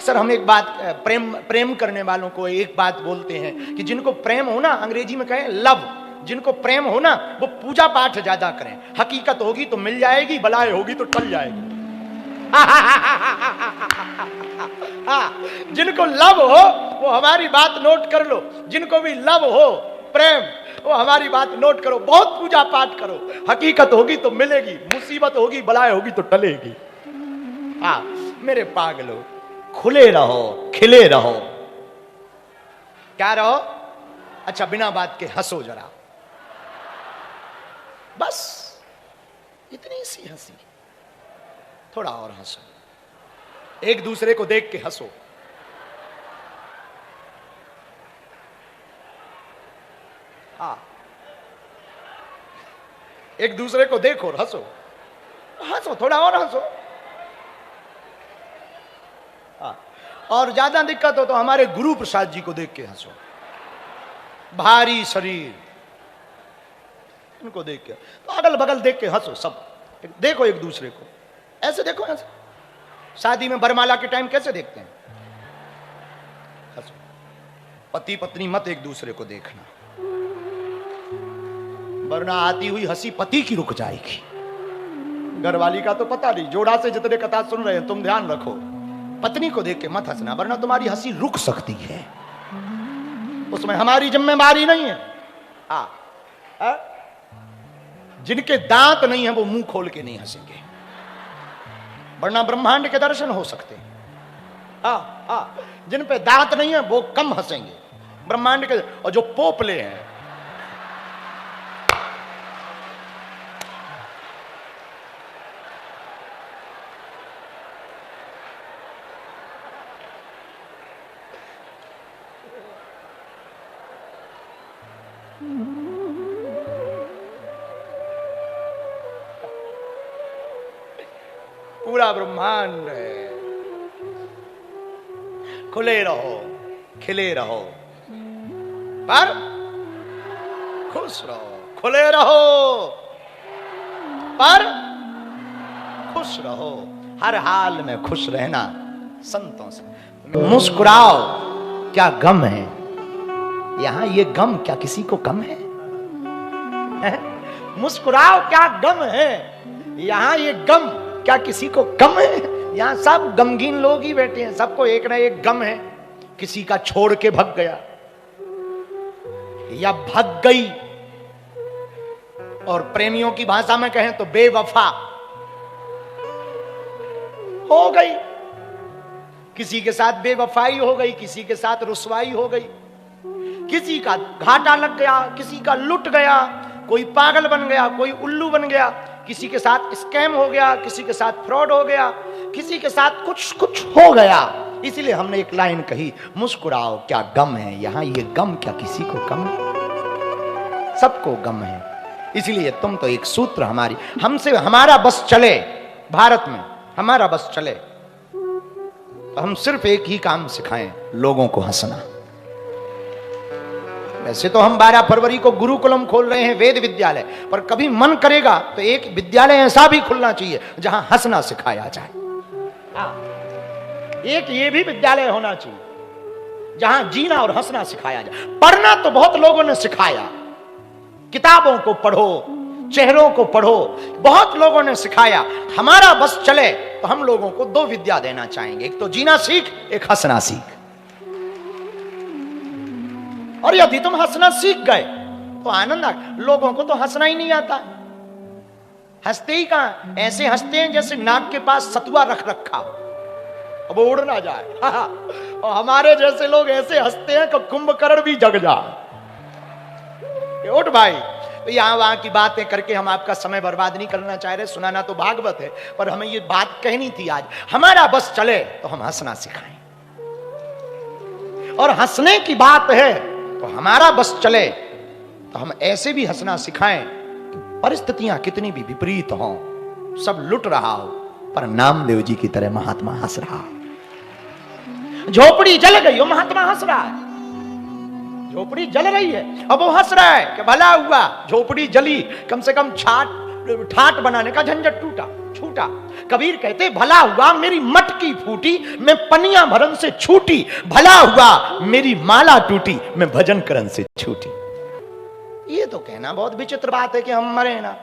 Sir हम एक बात प्रेम करने वालों को एक बात बोलते हैं कि जिनको प्रेम हो ना, अंग्रेजी में कहें लव, जिनको प्रेम हो ना वो पूजा पाठ ज्यादा करें। हकीकत होगी तो मिल जाएगी, बलाए होगी तो टल जाएगी। जिनको लव हो वो हमारी बात नोट कर लो, जिनको भी लव हो प्रेम, वो हमारी बात नोट करो। बहुत पूजा पाठ करो, हकीकत होगी तो मिलेगी, मुसीबत होगी बलाए होगी तो टलेगी। हाँ मेरे पागलों, खुले रहो, खिले रहो। क्या रहो? अच्छा बिना बात के हंसो जरा, बस इतनी सी हंसी। थोड़ा और हंसो, एक दूसरे को देख के हंसो। हाँ एक दूसरे को देखो और हंसो, हंसो थोड़ा और हंसो। हाँ और ज्यादा दिक्कत हो तो हमारे गुरु प्रसाद जी को देख के हंसो, भारी शरीर, उनको देख के, तो अगल बगल देख के हंसो सब। देखो एक दूसरे को, ऐसे देखो, ऐसे शादी में बरमाला के टाइम कैसे देखते हैं, हंसो। पति पत्नी मत एक दूसरे को देखना, वरना आती हुई हंसी पति की रुक जाएगी। घरवाली का तो पता नहीं, जोड़ा से जितने कथा सुन रहे हैं तुम ध्यान रखो, पत्नी को देख के मत हंसना, वरना तुम्हारी हंसी रुक सकती है, उसमें हमारी जिम्मेदारी नहीं है। जिनके दांत नहीं है वो मुंह खोल के नहीं हंसेंगे, वरना ब्रह्मांड के दर्शन हो सकते हैं। जिन पे दांत नहीं है वो कम हंसेंगे ब्रह्मांड के, और जो पोपले हैं पूरा ब्रह्मांड है। खुले रहो, खिले रहो, पर खुश रहो। खुले रहो पर खुश रहो, हर हाल में खुश रहना संतों से। मुस्कुराओ, क्या गम है यहां, ये गम क्या किसी को कम है? मुस्कुराओ, क्या गम है यहां, ये गम क्या किसी को कम है? यहां सब गमगीन लोग ही बैठे हैं, सबको एक ना एक गम है। किसी का छोड़ के भग गया या भग गई, और प्रेमियों की भाषा में कहें तो बेवफा हो गई। किसी के साथ बेवफाई हो गई, किसी के साथ रुसवाई हो गई, किसी का घाटा लग गया, किसी का लुट गया, कोई पागल बन गया, कोई उल्लू बन गया, किसी के साथ स्कैम हो गया, किसी के साथ फ्रॉड हो गया, किसी के साथ कुछ कुछ हो गया। इसीलिए हमने एक लाइन कही, मुस्कुराओ, क्या गम है यहां, ये गम क्या किसी को कम है? सबको गम है। इसलिए तुम तो एक सूत्र हमारी, हमसे हमारा बस चले, भारत में हमारा बस चले तो हम सिर्फ एक ही काम सिखाएं, लोगों को हंसना। वैसे तो हम 12 फरवरी को गुरुकुलम खोल रहे हैं, वेद विद्यालय, पर कभी मन करेगा तो एक विद्यालय ऐसा भी खुलना चाहिए जहां हंसना सिखाया जाए। एक ये भी विद्यालय होना चाहिए जहां जीना और हंसना सिखाया जाए। पढ़ना तो बहुत लोगों ने सिखाया, किताबों को पढ़ो, चेहरों को पढ़ो, बहुत लोगों ने सिखाया। हमारा बस चले तो हम लोगों को 2 विद्या देना चाहेंगे, एक तो जीना सीख, एक हंसना सीख। और यदि तुम हंसना सीख गए तो आनंद आ। लोगों को तो हंसना ही नहीं आता, हंसते ही कहां, ऐसे हंसते हैं जैसे नाक के पास सतुआ रख रखा हो, अब वो उड़ ना जाए। और हमारे जैसे लोग ऐसे हंसते हैं कि कुंभकर्ण भी जग जाए। उठ भाई, तो यहां वहां की बातें करके हम आपका समय बर्बाद नहीं करना चाह रहे, सुनाना तो भागवत है, पर हमें ये बात कहनी थी आज। हमारा बस चले तो हम हंसना सिखाएं, और हंसने की बात है तो हमारा बस चले तो हम ऐसे भी हंसना सिखाएं कि परिस्थितियां कितनी भी विपरीत हों, सब लुट रहा हो, पर नामदेव जी की तरह महात्मा हंस रहा है। झोपड़ी जल गई, वो महात्मा हंस रहा है। झोपड़ी जल रही है, अब वो हंस रहा है कि भला हुआ झोपड़ी जली, कम से कम ठाट बनाने का झंझट टूटा। छूटा। कबीर कहते भला हुआ मेरी मटकी फूटी, मैं पनिया भरन से छूटी, भला हुआ मेरी माला टूटी, मैं भजन करन से छूटी। ये तो कहना बहुत विचित्र बात है कि हम मरे ना।